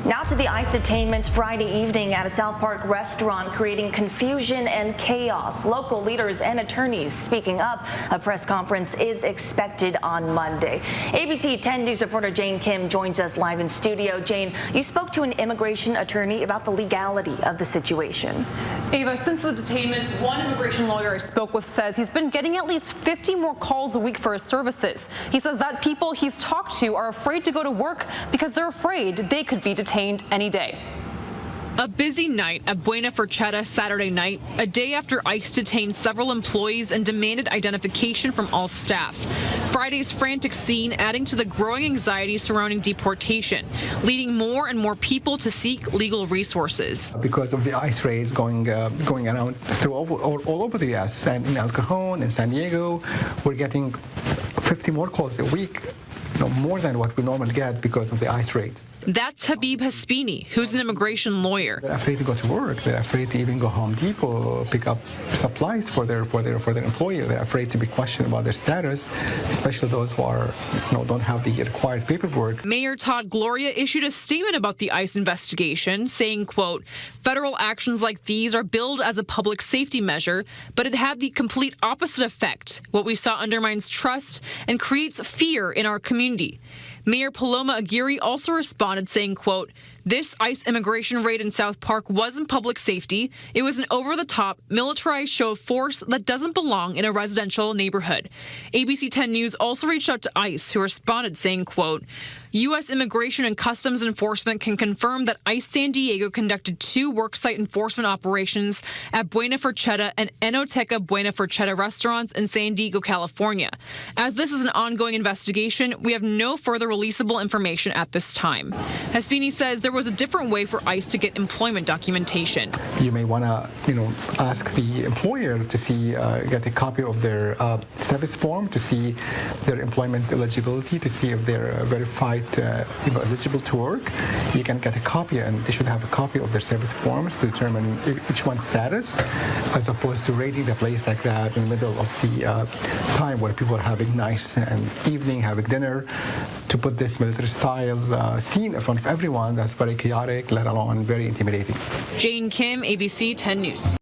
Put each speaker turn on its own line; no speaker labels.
Now to the ICE detainments Friday evening at a South Park restaurant, creating confusion and chaos. Local leaders and attorneys speaking up. A press conference is expected on Monday. ABC 10 News reporter Jane Kim joins us live in studio. Jane, you spoke to an immigration attorney about the legality of the situation.
Ava, since the detainments, one immigration lawyer I spoke with says he's been getting at least 50 more calls a week for his services. He says that people he's talked to are afraid to go to work because they're afraid they could be detained any day.
A busy night at Buena Forchetta Saturday night, a day after ICE detained several employees and demanded identification from all staff. Friday's frantic scene adding to the growing anxiety surrounding deportation, leading more and more people to seek legal resources.
Because of the ICE raids going around all over the U.S. and in El Cajon and San Diego, we're getting 50 more calls a week. More than what we normally get because of the ICE raids.
That's Habib Haspini, who's an immigration lawyer.
They're afraid to go to work. They're afraid to even go Home Depot, pick up supplies for their employer. They're afraid to be questioned about their status, especially those who are, don't have the required paperwork.
Mayor Todd Gloria issued a statement about the ICE investigation, saying, quote, "Federal actions like these are billed as a public safety measure, but it had the complete opposite effect. What we saw undermines trust and creates fear in our community." Mayor Paloma Aguirre also responded saying, quote, "This ICE immigration raid in South Park wasn't public safety. It was an over-the-top, militarized show of force that doesn't belong in a residential neighborhood." ABC 10 News also reached out to ICE, who responded saying, quote, "U.S. Immigration and Customs Enforcement can confirm that ICE San Diego conducted 2 worksite enforcement operations at Buena Forchetta and Enoteca Buena Forchetta restaurants in San Diego, California. As this is an ongoing investigation, we have no further releasable information at this time." Haspini says there was a different way for ICE to get employment documentation.
You may want to, ask the employer to see, get a copy of their service form, to see their employment eligibility, to see if they're verified, eligible to work. You can get a copy, and they should have a copy of their service forms to determine each one's status, as opposed to raiding the place like that in the middle of the time where people are having nice and evening, having dinner, to put this military-style scene in front of everyone. That's very chaotic, let alone very intimidating.
Jane Kim, ABC 10 News.